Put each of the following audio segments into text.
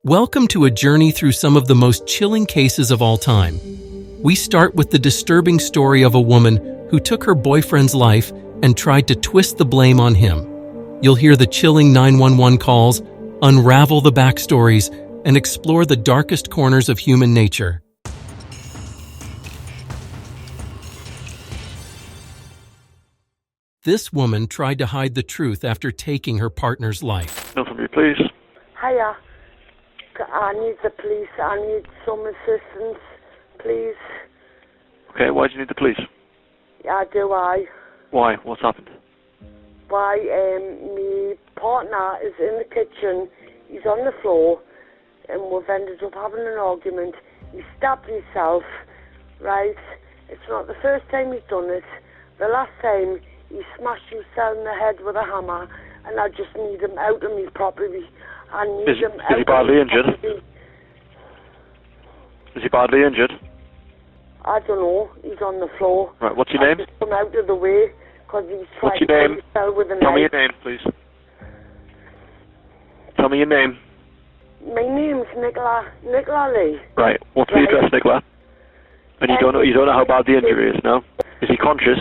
Welcome to a journey through some of the most chilling cases of all time. We start with the disturbing story of a woman who took her boyfriend's life and tried to twist the blame on him. You'll hear the chilling 911 calls, unravel the backstories, and explore the darkest corners of human nature. This woman tried to hide the truth after taking her partner's life. No from you, please. Hiya. I need the police. I need some assistance, please. Okay, why do you need the police? Yeah, do I? Why? What's happened? Why, my partner is in the kitchen. He's on the floor, and we've ended up having an argument. He stabbed himself, right? It's not the first time he's done it. The last time, he smashed himself in the head with a hammer, and I just need him out of me property. I need him out. Is he badly injured? Is he badly injured? I don't know. He's on the floor. Right, what's your name? Just come out of the way, because he's What's trying your to name? himself with a knife. Tell me your name, please. Tell me your name. My name's Nicola. Nicola Lee. Right, what's the address, Nicola? And you don't know how bad the injury is, no? Is he conscious?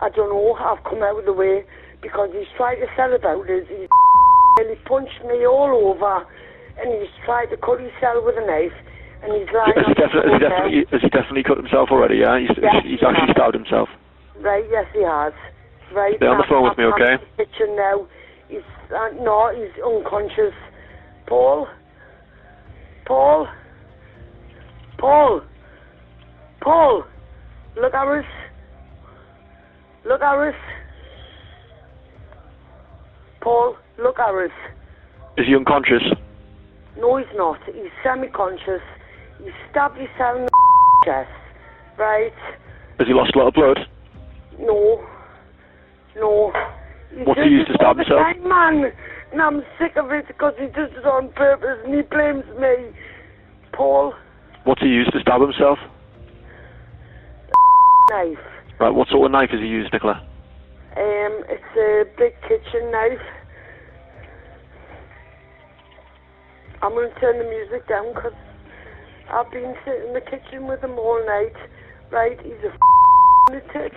I don't know. I've come out of the way because he's trying to sell about it. He punched me all over, and he's tried to cut himself with a knife, and he's lying on the floor. Has he definitely cut himself already, yeah? He's actually stabbed himself. Right, yes he has. Right. Stay on the phone with me, okay? I'm in the kitchen now. He's, no, he's unconscious. Paul? Paul? Paul? Paul? Look at us. Look at us. Paul, look at us. Is he unconscious? No, he's not. He's semi-conscious. He stabbed himself in the chest, right? Has he lost a lot of blood? No. No. What's he used to stab himself? Time, man. And I'm sick of it because he does it on purpose and he blames me. Paul. What's he used to stab himself? Knife. Right, what sort of knife has he used, Nicola? It's a big kitchen knife. I'm going to turn the music down because I've been sitting in the kitchen with him all night. Right, he's a lunatic.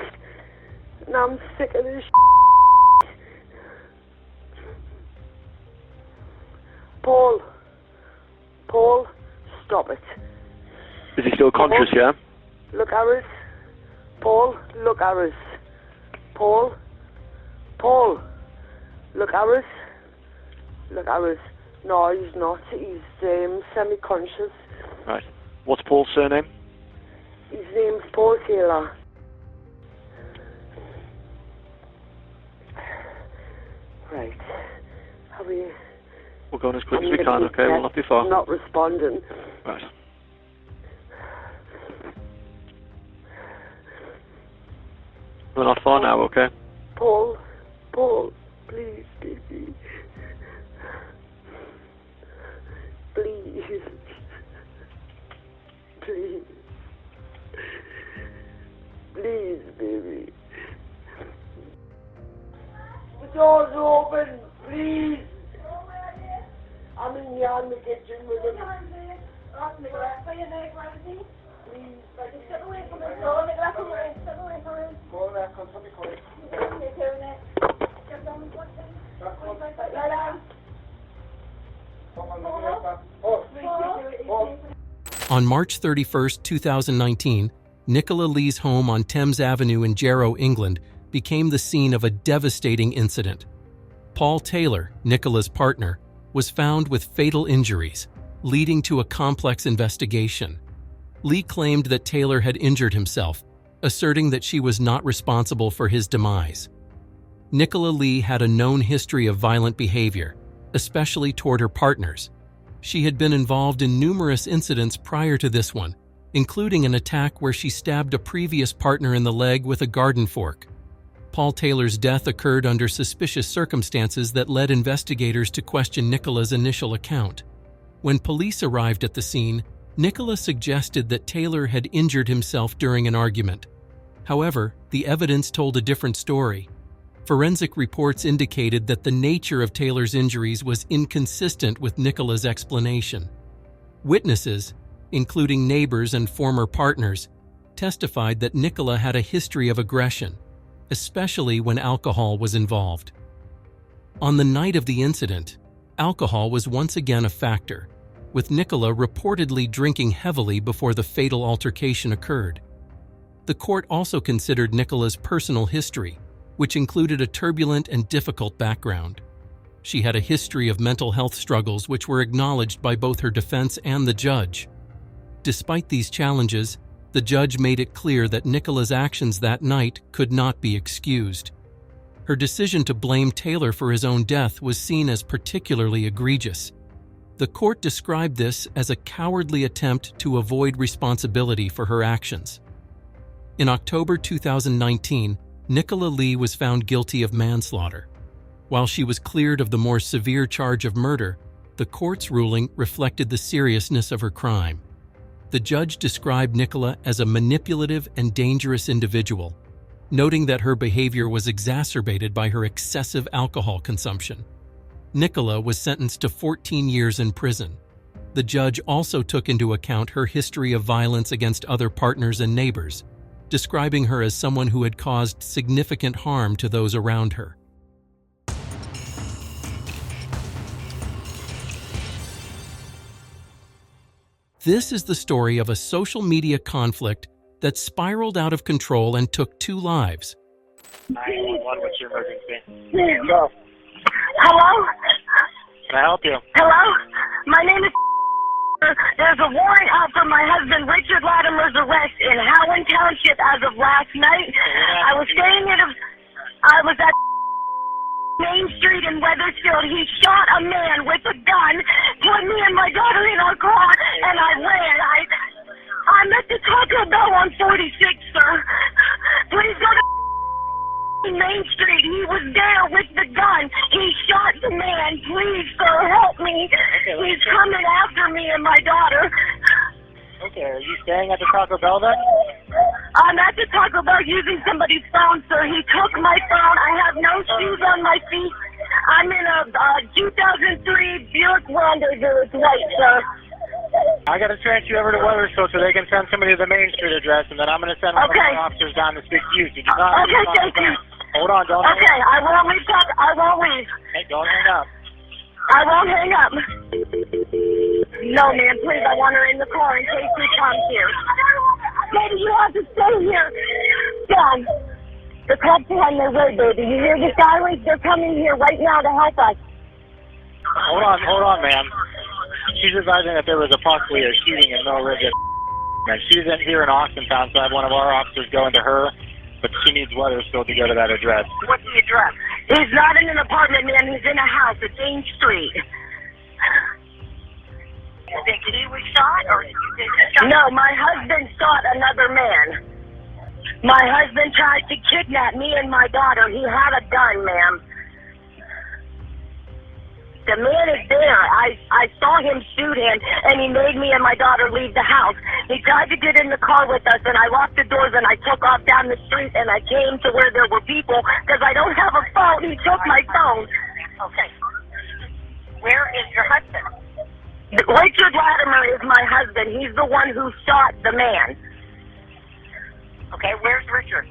And I'm sick of this Paul. Paul, stop it. Is he still conscious, Paul, yeah? Look at us. Paul, look at us. Paul. Paul. Look at us. Look at us. No, he's not. He's semi-conscious. Right. What's Paul's surname? His name's Paul Taylor. Right. How are you? We'll go on as quick as we can, okay? We'll not be far. Not responding. Right. We're not far now, okay? Paul. Paul. Please, baby. Please. Please. Please, baby. The door's open. Please. I'm in the kitchen with him. Please. Step away from the door, Nicola, come away. Step away from him. Go on there, come to me, come in. You're doing it. Step down and watch him. Lie down. On March 31, 2019, Nicola Lee's home on Thames Avenue in Jarrow, England, became the scene of a devastating incident. Paul Taylor, Nicola's partner, was found with fatal injuries, leading to a complex investigation. Lee claimed that Taylor had injured himself, asserting that she was not responsible for his demise. Nicola Lee had a known history of violent behavior, especially toward her partners. She had been involved in numerous incidents prior to this one, including an attack where she stabbed a previous partner in the leg with a garden fork. Paul Taylor's death occurred under suspicious circumstances that led investigators to question Nicola's initial account. When police arrived at the scene, Nicola suggested that Taylor had injured himself during an argument. However, the evidence told a different story. Forensic reports indicated that the nature of Taylor's injuries was inconsistent with Nicola's explanation. Witnesses, including neighbors and former partners, testified that Nicola had a history of aggression, especially when alcohol was involved. On the night of the incident, alcohol was once again a factor, with Nicola reportedly drinking heavily before the fatal altercation occurred. The court also considered Nicola's personal history, which included a turbulent and difficult background. She had a history of mental health struggles which were acknowledged by both her defense and the judge. Despite these challenges, the judge made it clear that Nicola's actions that night could not be excused. Her decision to blame Taylor for his own death was seen as particularly egregious. The court described this as a cowardly attempt to avoid responsibility for her actions. In October 2019, Nicola Lee was found guilty of manslaughter. While she was cleared of the more severe charge of murder, the court's ruling reflected the seriousness of her crime. The judge described Nicola as a manipulative and dangerous individual, noting that her behavior was exacerbated by her excessive alcohol consumption. Nicola was sentenced to 14 years in prison. The judge also took into account her history of violence against other partners and neighbors, describing her as someone who had caused significant harm to those around her. This is the story of a social media conflict that spiraled out of control and took 2 lives. 911, what's your emergency? Hello? Can I help you? Hello? My name is... There's a warrant out for my husband Richard Latimer's arrest in Howland Township as of last night. I was at Main Street in Weathersfield. He shot a man with a gun, put me and my daughter in our car, and I ran. I'm at the Taco Bell on 46th, sir. Please go to Main Street. He was there with the gun. He shot the man. Please, sir, help me. He's coming after me and my daughter. Okay, are you staying at the Taco Bell then? I'm at the Taco Bell using somebody's phone, sir. He took my phone. I have no shoes on my feet. I'm in a 2003 Buick Rendezvous. It's white, sir. I got to transfer you over to Weathersfield so they can send somebody to the Main Street address, and then I'm going to send one of my officers down to speak to you. So do not Okay, thank you. Hold on, don't hang Okay, up. I won't leave. I won't leave. Hey, don't hang up. I won't hang up. No, man, please. I want her in the car in case he comes here. Baby, you have to stay here. John, the cops are on their way, baby. You hear the sirens? They're coming here right now to help us. Hold on, ma'am. She's advising that there was possibly a shooting in Mill Ridge. And she's in here in Austintown, so I have one of our officers going to her, but she needs Weathersfield to go to that address. What's the address? He's not in an apartment, man. He's in a house at Main Street. You think he was shot, or did you think he shot? No, my husband shot another man. My husband tried to kidnap me and my daughter. He had a gun, ma'am. The man is there. I saw him shoot him, and he made me and my daughter leave the house. He tried to get in the car with us, and I locked the doors, and I took off down the street, and I came to where there were people, because I don't have a phone. He took my phone. Okay. Where is your husband? Richard Latimer is my husband. He's the one who shot the man. Okay, where's Richard?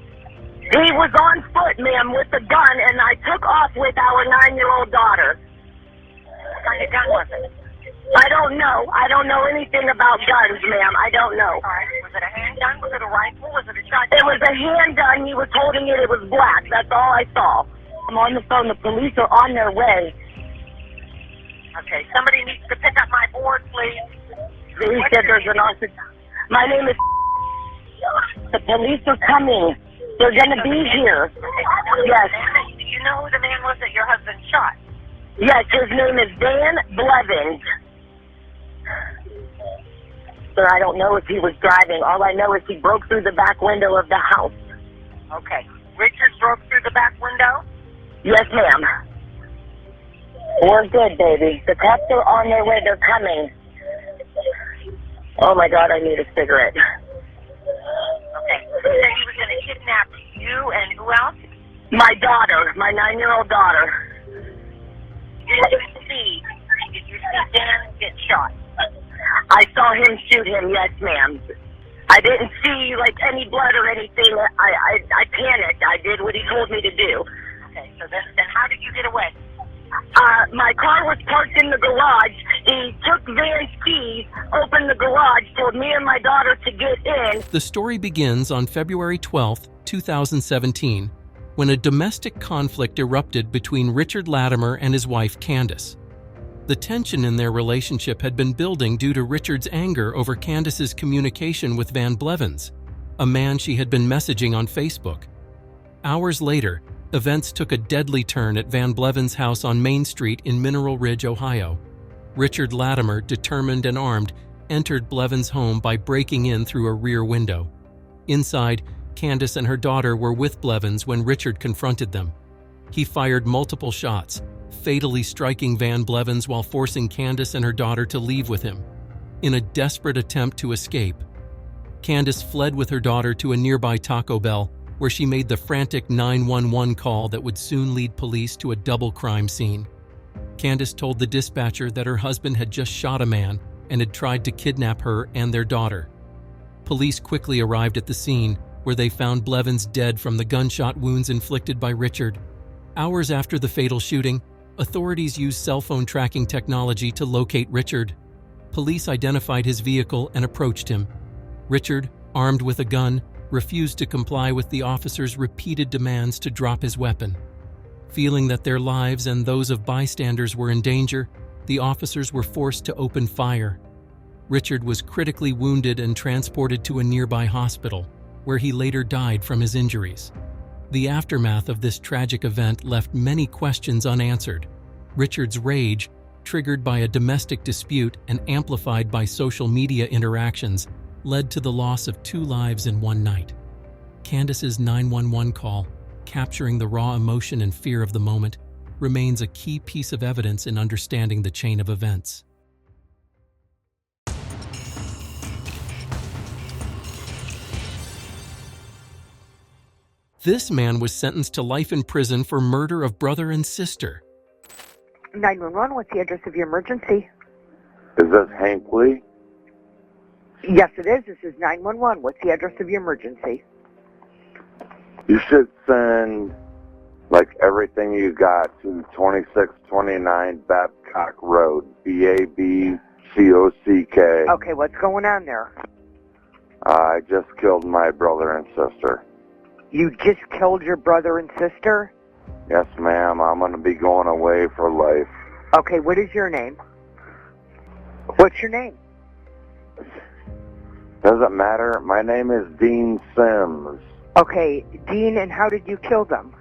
He was on foot, ma'am, with the gun, and I took off with our 9-year-old daughter. What kind of gun was it? I don't know. I don't know anything about guns, ma'am. I don't know. All right. Was it a handgun? Was it a rifle? Was it a shotgun? It was a handgun. He was holding it. It was black. That's all I saw. I'm on the phone. The police are on their way. Okay, somebody needs to pick up my board, please. He said there's an officer. My name is... The police are coming. They're going to be here. Yes. Do you know who the man was that your husband shot? Yes, his name is Dan Blevins. Sir, I don't know if he was driving. All I know is he broke through the back window of the house. Okay. Richard broke through the back window? Yes, ma'am. We're good, baby. The cops are on their way. They're coming. Oh, my God, I need a cigarette. Okay. He said he was going to kidnap you and who else? My daughter, my 9-year-old daughter. Did you see Dan get shot? I saw him shoot him, yes, ma'am. I didn't see, like, any blood or anything. I panicked. I did what he told me to do. Okay, so then how did you get away? My car was parked in the garage. He took Van's keys, opened the garage, told me and my daughter to get in. The story begins on February 12, 2017, when a domestic conflict erupted between Richard Latimer and his wife Candace. The tension in their relationship had been building due to Richard's anger over Candace's communication with Van Blevins, a man she had been messaging on Facebook. Hours later, events took a deadly turn at Van Blevins' house on Main Street in Mineral Ridge, Ohio. Richard Latimer, determined and armed, entered Blevins' home by breaking in through a rear window. Inside, Candace and her daughter were with Blevins when Richard confronted them. He fired multiple shots, fatally striking Van Blevins while forcing Candace and her daughter to leave with him. In a desperate attempt to escape, Candace fled with her daughter to a nearby Taco Bell, where she made the frantic 911 call that would soon lead police to a double crime scene. Candace told the dispatcher that her husband had just shot a man and had tried to kidnap her and their daughter. Police quickly arrived at the scene, where they found Blevins dead from the gunshot wounds inflicted by Richard. Hours after the fatal shooting, authorities used cell phone tracking technology to locate Richard. Police identified his vehicle and approached him. Richard, armed with a gun, refused to comply with the officers' repeated demands to drop his weapon. Feeling that their lives and those of bystanders were in danger, the officers were forced to open fire. Richard was critically wounded and transported to a nearby hospital, where he later died from his injuries. The aftermath of this tragic event left many questions unanswered. Richard's rage, triggered by a domestic dispute and amplified by social media interactions, led to the loss of 2 lives in one night. Candace's 911 call, capturing the raw emotion and fear of the moment, remains a key piece of evidence in understanding the chain of events. This man was sentenced to life in prison for murder of brother and sister. 911, what's the address of your emergency? Is this Hank Lee? Yes, it is. This is 911. What's the address of your emergency? You should send, everything you got to 2629 Babcock Road, Babcock. Okay, what's going on there? I just killed my brother and sister. You just killed your brother and sister? Yes, ma'am. I'm going to be going away for life. Okay, what is your name? What's your name? Doesn't matter. My name is Dean Sims. Okay, Dean, and how did you kill them?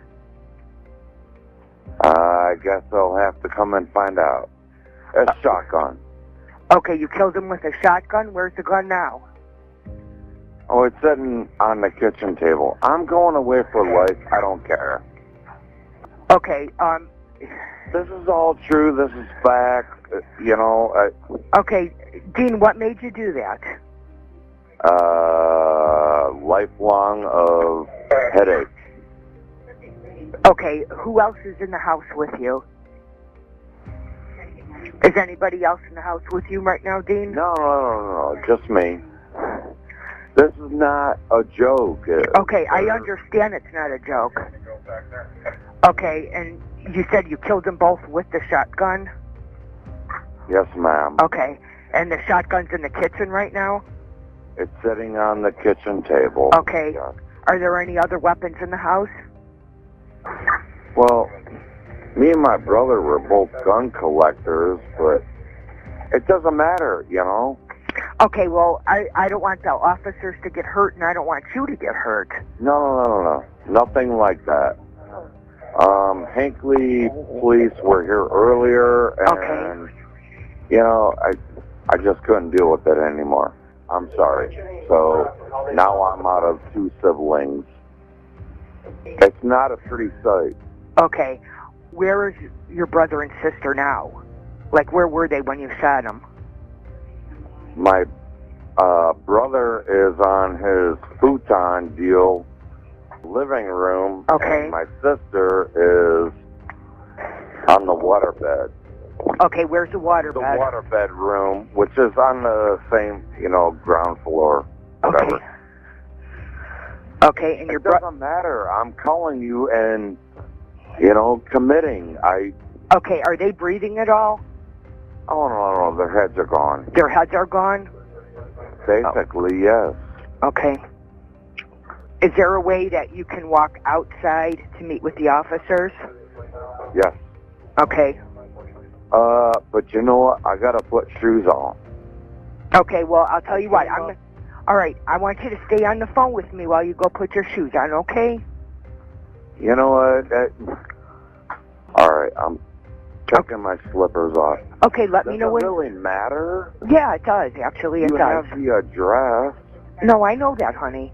I guess I'll have to come and find out. A shotgun. Okay, you killed them with a shotgun? Where's the gun now? Oh, it's sitting on the kitchen table. I'm going away for life. I don't care. Okay, This is all true. This is fact. Okay, Dean, what made you do that? Lifelong of headache. Okay, who else is in the house with you? Is anybody else in the house with you right now, Dean? No. Just me. This is not a joke. Okay, I understand it's not a joke. Okay, and you said you killed them both with the shotgun? Yes, ma'am. Okay, and the shotgun's in the kitchen right now? It's sitting on the kitchen table. Okay. Are there any other weapons in the house? Well, me and my brother were both gun collectors, but it doesn't matter, Okay, well, I don't want the officers to get hurt, and I don't want you to get hurt. No. Nothing like that. Hankley police were here earlier, and, I just couldn't deal with it anymore. I'm sorry. So, now I'm out of 2 siblings. It's not a pretty sight. Okay, where is your brother and sister now? Where were they when you shot them? My brother is on his futon deal living room. Okay. And my sister is on the waterbed. Okay, where's the water The bed? waterbed room, which is on the same, ground floor, whatever. Okay. Okay, and your It doesn't matter. I'm calling you and, committing. Okay, are they breathing at all? Oh, no, their heads are gone. Their heads are gone? Basically, yes. Okay. Is there a way that you can walk outside to meet with the officers? Yes. Okay. But you know what? I gotta put shoes on. Okay, well, I'll tell you what. All right, I want you to stay on the phone with me while you go put your shoes on, okay? You know what? All right, I'm taking my slippers off. Okay, let me know when... Does it really matter? Yeah, it does. Actually, it does. You have the address. No, I know that, honey.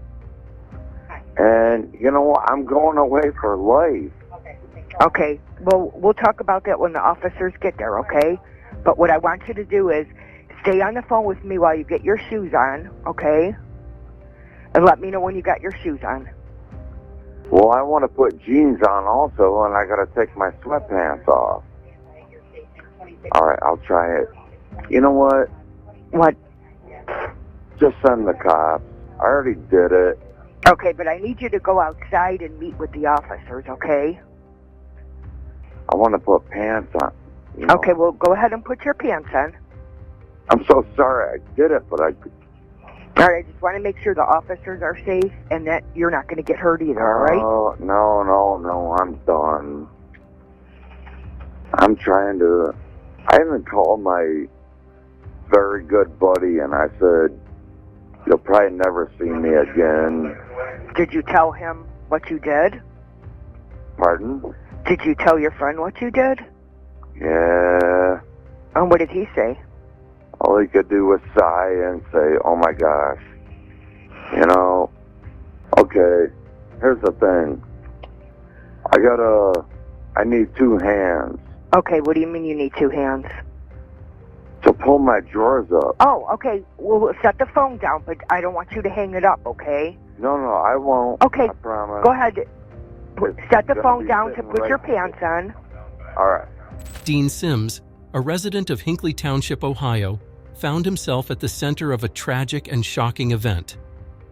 And, you know what? I'm going away for life. Okay, well, we'll talk about that when the officers get there, okay? But what I want you to do is stay on the phone with me while you get your shoes on, okay? And let me know when you got your shoes on. Well, I want to put jeans on also, and I got to take my sweatpants off. All right, I'll try it. You know what? What? Just send the cops. I already did it. Okay, but I need you to go outside and meet with the officers, okay? I want to put pants on. Okay, well, go ahead and put your pants on. I'm so sorry I did it, but All right, I just want to make sure the officers are safe and that you're not going to get hurt either, all right? Oh, no, I'm done. I'm trying to... I even called my very good buddy, and I said, you'll probably never see me again. Did you tell him what you did? Pardon? Did you tell your friend what you did? Yeah. And what did he say? All he could do was sigh and say, oh my gosh. Okay, here's the thing. I need two hands. Okay, what do you mean you need two hands? To pull my drawers up. Oh, okay, well, set the phone down, but I don't want you to hang it up, okay? No, I won't. Okay, I promise. go ahead. Set the gonna phone be down to sitting put right your here. pants on. All right. Dean Sims, a resident of Hinckley Township, Ohio, found himself at the center of a tragic and shocking event.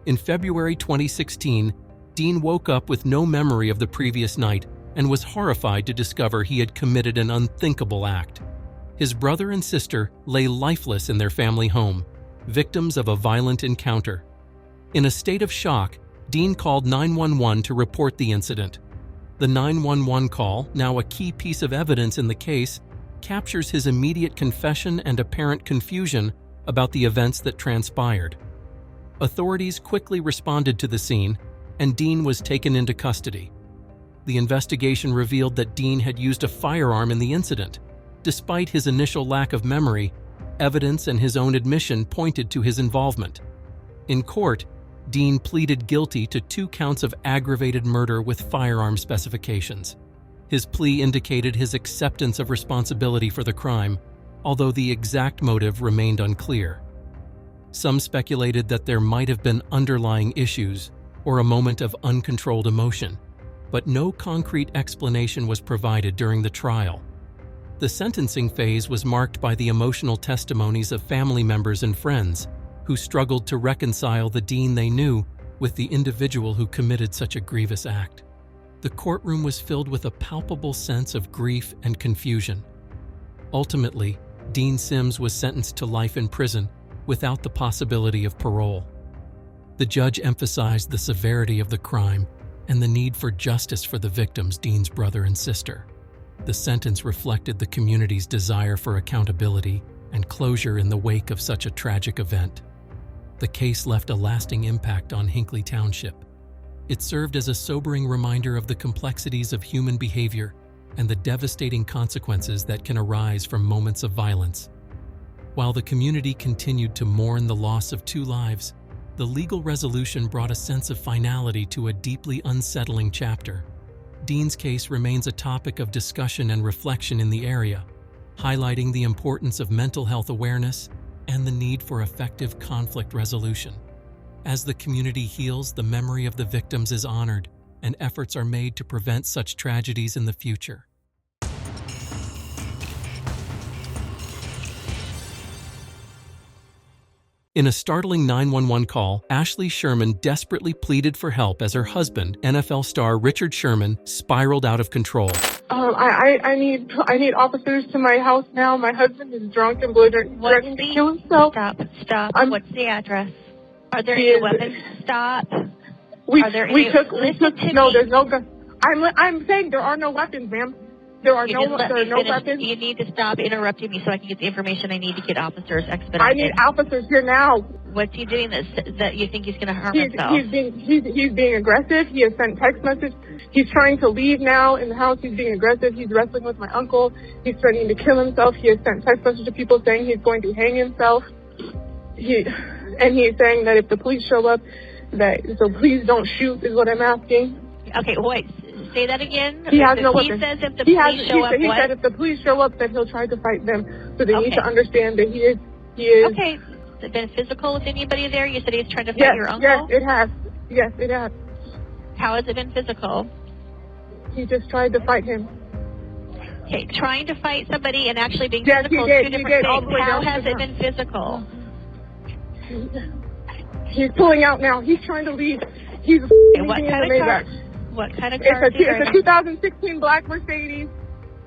In February 2016, Dean woke up with no memory of the previous night and was horrified to discover he had committed an unthinkable act. His brother and sister lay lifeless in their family home, victims of a violent encounter. In a state of shock, Dean called 911 to report the incident. The 911 call, now a key piece of evidence in the case, captures his immediate confession and apparent confusion about the events that transpired. Authorities quickly responded to the scene, and Dean was taken into custody. The investigation revealed that Dean had used a firearm in the incident. Despite his initial lack of memory, evidence and his own admission pointed to his involvement. In court, Dean pleaded guilty to 2 counts of aggravated murder with firearm specifications. His plea indicated his acceptance of responsibility for the crime, although the exact motive remained unclear. Some speculated that there might have been underlying issues or a moment of uncontrolled emotion, but no concrete explanation was provided during the trial. The sentencing phase was marked by the emotional testimonies of family members and friends who struggled to reconcile the Dean they knew with the individual who committed such a grievous act. The courtroom was filled with a palpable sense of grief and confusion. Ultimately, Dean Sims was sentenced to life in prison without the possibility of parole. The judge emphasized the severity of the crime and the need for justice for the victims, Dean's brother and sister. The sentence reflected the community's desire for accountability and closure in the wake of such a tragic event. The case left a lasting impact on Hinckley Township. It served as a sobering reminder of the complexities of human behavior and the devastating consequences that can arise from moments of violence. While the community continued to mourn the loss of 2 lives, the legal resolution brought a sense of finality to a deeply unsettling chapter. Dean's case remains a topic of discussion and reflection in the area, highlighting the importance of mental health awareness and the need for effective conflict resolution. As the community heals, the memory of the victims is honored, and efforts are made to prevent such tragedies in the future. In a startling 911 call, Ashley Sherman desperately pleaded for help as her husband, NFL star Richard Sherman, spiraled out of control. I need officers to my house now. My husband is drunk and belligerent, threatening to kill himself. Stop. What's the address? Are there any weapons? Stop. No, there's no gun. I'm saying there are no weapons, ma'am. There are no weapons. You need to stop interrupting me so I can get the information I need to get officers expedited. I need officers here now. What's he doing that you think he's going to harm himself? He's being aggressive. He has sent text messages. He's trying to leave now in the house. He's being aggressive. He's wrestling with my uncle. He's threatening to kill himself. He has sent text messages to people saying he's going to hang himself. He's saying that if the police show up, so please don't shoot is what I'm asking. Okay, wait. Say that again. He has no weapons. He says if the police show up, he said if the police show up, that he'll try to fight them. So they need to understand that he is. Okay. Has it been physical with anybody there? You said he's trying to fight your uncle? Yes, it has. Yes, it has. How has it been physical? He just tried to fight him. Okay, trying to fight somebody and actually being yes, physical is two he different did. things. How has it been physical? He's pulling out now. He's trying to leave. He's what kind of car? What kind of car? It's a 2016 black Mercedes.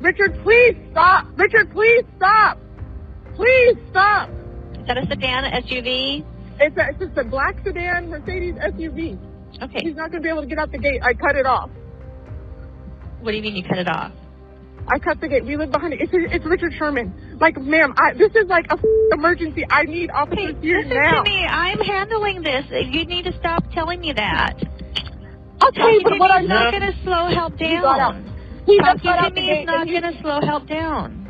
Richard, please stop. Richard, please stop. Please stop. Is that a sedan, SUV? It's just a black sedan Mercedes SUV. Okay. He's not going to be able to get out the gate. I cut it off. What do you mean you cut it off? I cut the gate. We live behind it. It's Richard Sherman. Like, ma'am, this is like a emergency. I need officers here now. Listen to me. I'm handling this. You need to stop telling me that. Okay, but what I'm not going to slow help down. Talking to me is not going to slow help down.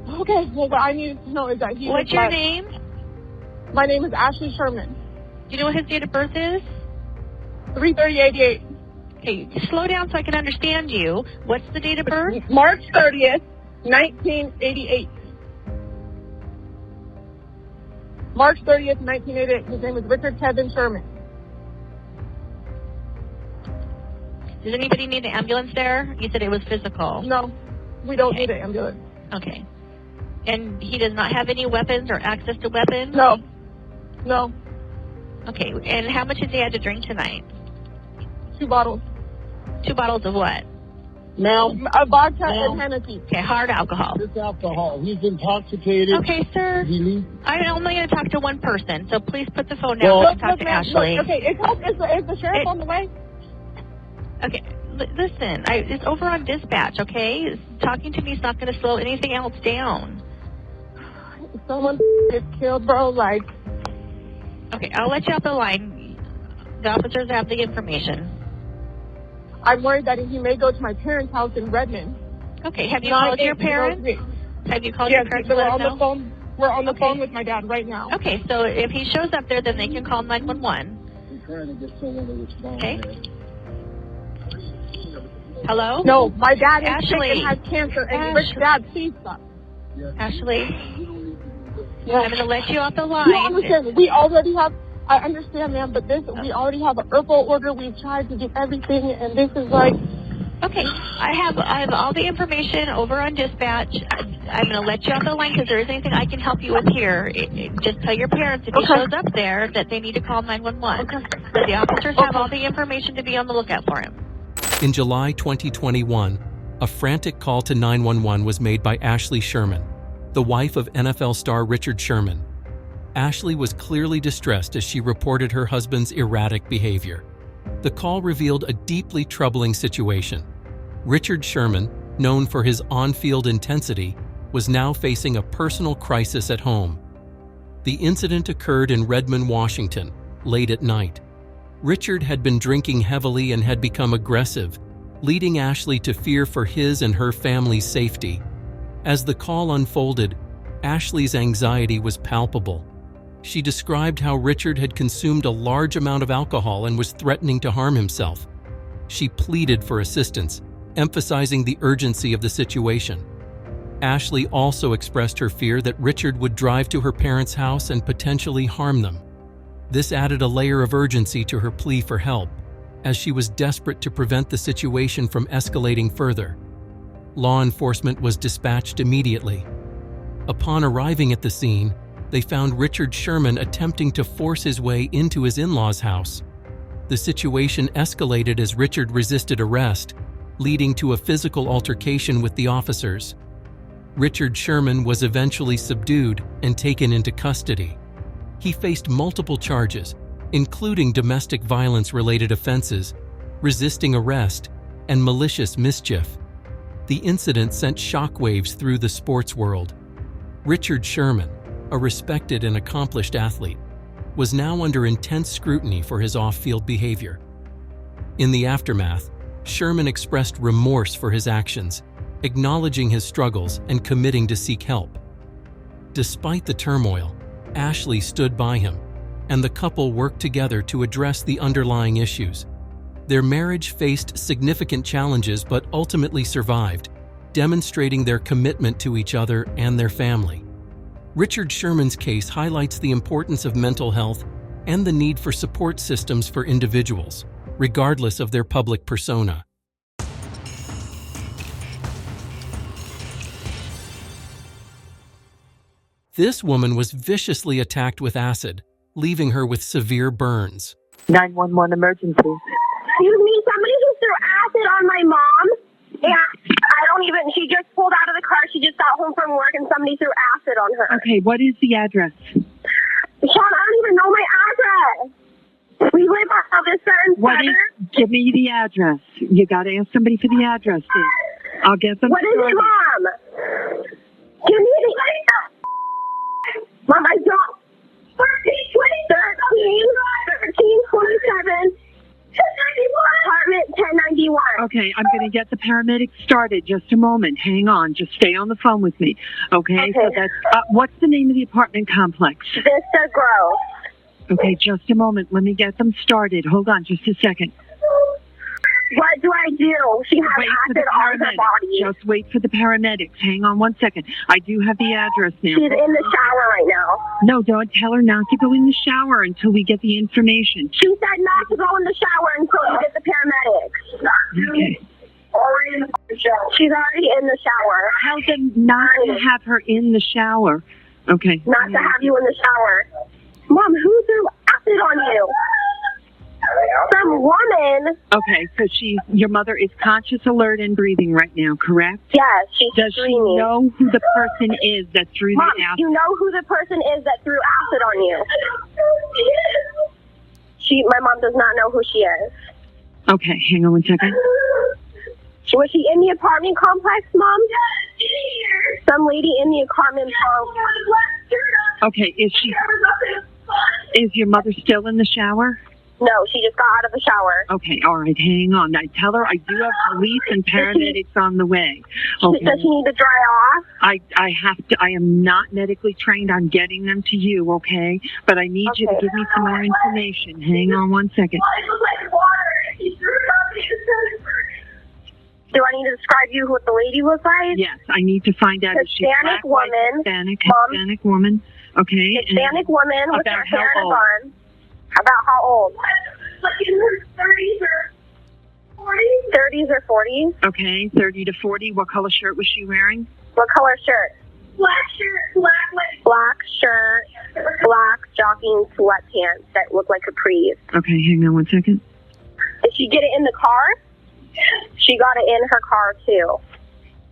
Okay, well, what I need to know is that What's your name? My name is Ashley Sherman. Do you know what his date of birth is? 3/30/88. Okay, slow down so I can understand you. What's the date of birth? March 30th, 1988. March 30th, 1988. His name is Richard Kevin Sherman. Does anybody need an ambulance there? You said it was physical. No, we don't need an ambulance. Okay. And he does not have any weapons or access to weapons? No. Okay, and how much has he had to drink tonight? 2 bottles. 2 bottles of what? Now, a vodka and Hennessy. Okay, hard alcohol. It's alcohol. He's intoxicated. Okay, sir. I'm only going to talk to one person, so please put the phone down Well, and talk to Ashley. Okay, is the sheriff on the way? Okay, listen, it's over on dispatch, okay? Talking to me is not going to slow anything else down. Someone is killed, bro, like... Okay, I'll let you off the line. The officers have the information. I'm worried that he may go to my parents' house in Redmond. Okay, have you called your parents? Have you called your parents? Yes, we're on the phone. We're on the phone with my dad right now. Okay, so if he shows up there, then they can call 911. I'm trying to get someone to respond. Okay. Hello? No, my dad is sick Ashley. and has cancer, and Rick's dad, please stop. Ashley? Yeah. I'm going to let you off the line. You understand, we already have... I understand, ma'am, but we already have an ERPO order. We've tried to get everything, and this is like... Okay, I have all the information over on dispatch. I'm going to let you off the line because there isn't anything I can help you with here. Just tell your parents if he shows up there that they need to call 911. Okay. So the officers have all the information to be on the lookout for him. In July 2021, a frantic call to 911 was made by Ashley Sherman, the wife of NFL star Richard Sherman. Ashley was clearly distressed as she reported her husband's erratic behavior. The call revealed a deeply troubling situation. Richard Sherman, known for his on-field intensity, was now facing a personal crisis at home. The incident occurred in Redmond, Washington, late at night. Richard had been drinking heavily and had become aggressive, leading Ashley to fear for his and her family's safety. As the call unfolded, Ashley's anxiety was palpable. She described how Richard had consumed a large amount of alcohol and was threatening to harm himself. She pleaded for assistance, emphasizing the urgency of the situation. Ashley also expressed her fear that Richard would drive to her parents' house and potentially harm them. This added a layer of urgency to her plea for help. as she was desperate to prevent the situation from escalating further. Law enforcement was dispatched immediately. Upon arriving at the scene, they found Richard Sherman attempting to force his way into his in-laws' house. The situation escalated as Richard resisted arrest, leading to a physical altercation with the officers. Richard Sherman was eventually subdued and taken into custody. He faced multiple charges, including domestic violence-related offenses, resisting arrest, and malicious mischief. The incident sent shockwaves through the sports world. Richard Sherman, a respected and accomplished athlete, was now under intense scrutiny for his off-field behavior. In the aftermath, Sherman expressed remorse for his actions, acknowledging his struggles and committing to seek help. Despite the turmoil, Ashley stood by him, and the couple worked together to address the underlying issues. Their marriage faced significant challenges but ultimately survived, demonstrating their commitment to each other and their family. Richard Sherman's case highlights the importance of mental health and the need for support systems for individuals, regardless of their public persona. This woman was viciously attacked with acid, leaving her with severe burns. 911 emergency. Excuse me, somebody just threw acid on my mom. And she just pulled out of the car. She just got home from work and somebody threw acid on her. Okay, what is the address? Sean, I don't even know my address. We live on this certain Give me the address. You got to ask somebody for the address. Then. I'll get them. What is it, Mom? Give me the Mom, I don't. 1327. Apartment 1091. Okay, I'm going to get the paramedics started. Just a moment. Hang on. Just stay on the phone with me. Okay. So that's what's the name of the apartment complex? Vista Grove. Okay, just a moment. Let me get them started. Hold on just a second. What do I do? She has acid on her body. Just wait for the paramedics. Hang on one second. I do have the address now. She's in the shower right now. No, don't tell her not to go in the shower until we get the information. She said not to go in the shower until you get the paramedics. Okay. She's already in the shower. Tell them not to have her in the shower. Okay. Not to have you in the shower. Mom, who threw acid on you? Some woman. Okay, so your mother is conscious, alert, and breathing right now, correct? Yes, she's Does screaming. She know who the person is that threw Mom, the acid? you know who the person is that threw acid on you? My mom does not know who she is. Okay, hang on one second. Was she in the apartment complex, Mom? Some lady in the apartment complex. Okay, is your mother still in the shower? No, she just got out of the shower. Okay, all right, hang on. I tell her I do have police and paramedics on the way. Okay. Does she need to dry off? I have to. I am not medically trained on getting them to you, okay? But I need you to give me some more information. Hang on one second. Do I need to describe you what the lady looks like? Yes, I need to find out if she's Hispanic black, woman. Hispanic woman. Okay. Hispanic woman with her hair in a bun. About how old? Like in her 30s or 40s. 30s or 40s. Okay, 30 to 40. What color shirt was she wearing? What color shirt? Black shirt. Black shirt. Black jogging sweatpants that look like capris. Okay, hang on one second. Did she get it in the car? She got it in her car, too.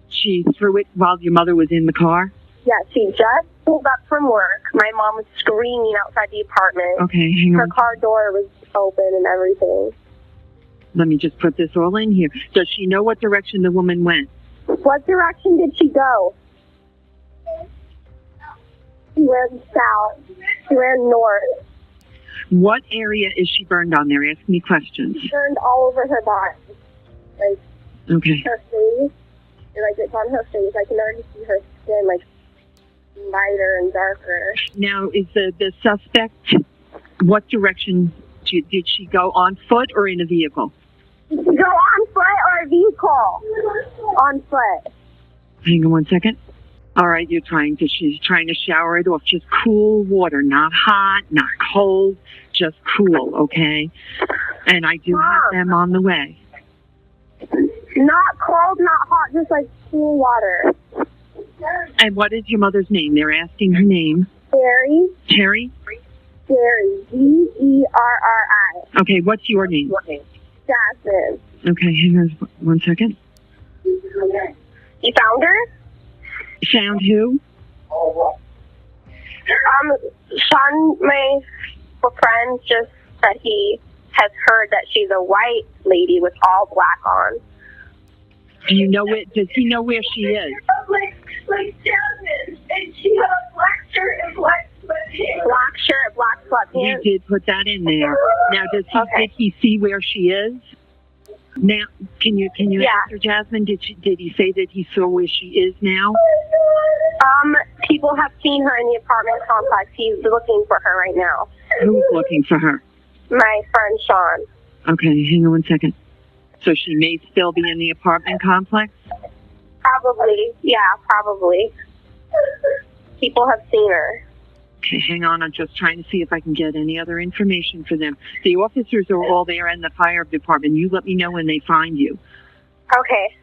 She threw it while your mother was in the car? Yeah, she just pulled up from work. My mom was screaming outside the apartment. Okay, hang on. Her car door was open and everything. Let me just put this all in here. Does she know what direction the woman went? What direction did she go? She went south. She ran north. What area is she burned on there? Ask me questions. Burned all over her body. Like, okay. Her face. Like, it's on her face. I can already see her skin, like, lighter and darker. Now, is the suspect, what direction did she go, on foot or in a vehicle? Did she go on foot or a vehicle? On foot. Hang on one second. All right, she's trying to shower it off. Just cool water, not hot, not cold, just cool, okay? And I do have them on the way. Not cold, not hot, just like cool water. And what is your mother's name? They're asking her name. Terry. Terry? Terry. Gerri. Okay, what's your name? Jasmine. Okay, hang on 1 second. You found her? Found who? Sean, my friend, just said he has heard that she's a white lady with all black on. Do you know it? Does he know where she is? Like Jasmine, and she has a black shirt and black sweatpants. Black shirt, black sweatpants. We did put that in there. Now, did he see where she is? Now, can you answer, Jasmine? Did he say that he saw where she is now? People have seen her in the apartment complex. He's looking for her right now. Who's looking for her? My friend Sean. Okay, hang on 1 second. So she may still be in the apartment complex? Probably. Yeah, probably. People have seen her. Okay, hang on. I'm just trying to see if I can get any other information for them. The officers are all there in the fire department. You let me know when they find you. Okay.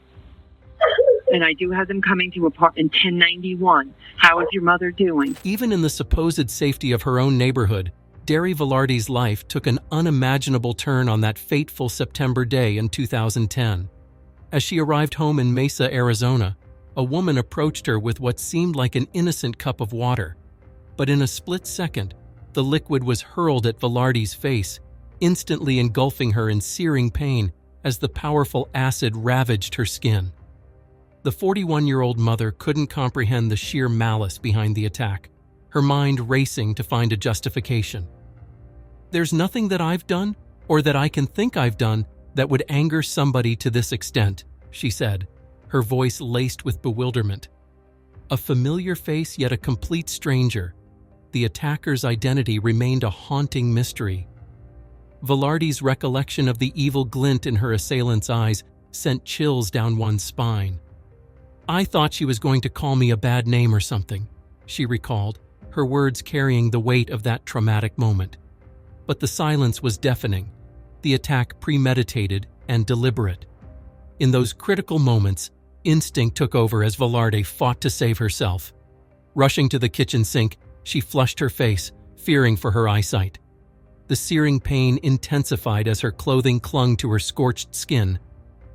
And I do have them coming to apartment 1091. How is your mother doing? Even in the supposed safety of her own neighborhood, Derry Velarde's life took an unimaginable turn on that fateful September day in 2010. As she arrived home in Mesa, Arizona, a woman approached her with what seemed like an innocent cup of water. But in a split second, the liquid was hurled at Velarde's face, instantly engulfing her in searing pain as the powerful acid ravaged her skin. The 41-year-old mother couldn't comprehend the sheer malice behind the attack, her mind racing to find a justification. "There's nothing that I've done, or that I can think I've done, that would anger somebody to this extent," she said, her voice laced with bewilderment. A familiar face, yet a complete stranger. The attacker's identity remained a haunting mystery. Velarde's recollection of the evil glint in her assailant's eyes sent chills down one's spine. "I thought she was going to call me a bad name or something," she recalled, her words carrying the weight of that traumatic moment. But the silence was deafening, the attack premeditated and deliberate. In those critical moments, instinct took over as Velarde fought to save herself. Rushing to the kitchen sink, she flushed her face, fearing for her eyesight. The searing pain intensified as her clothing clung to her scorched skin,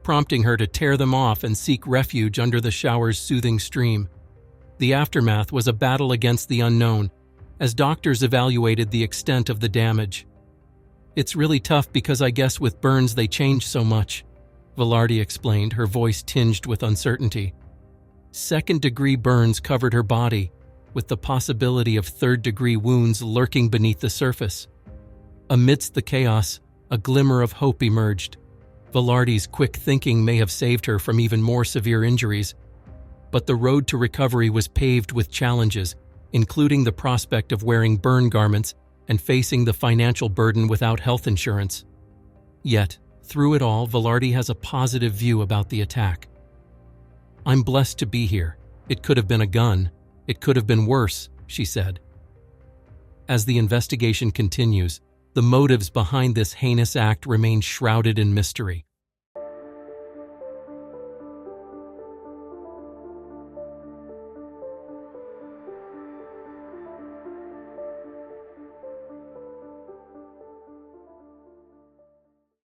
prompting her to tear them off and seek refuge under the shower's soothing stream. The aftermath was a battle against the unknown, as doctors evaluated the extent of the damage. "It's really tough because I guess with burns they change so much," Velarde explained, her voice tinged with uncertainty. Second-degree burns covered her body, with the possibility of third-degree wounds lurking beneath the surface. Amidst the chaos, a glimmer of hope emerged. Velarde's quick thinking may have saved her from even more severe injuries, but the road to recovery was paved with challenges, including the prospect of wearing burn garments and facing the financial burden without health insurance. Yet, through it all, Velarde has a positive view about the attack. "I'm blessed to be here. It could have been a gun. It could have been worse," she said. As the investigation continues, the motives behind this heinous act remain shrouded in mystery.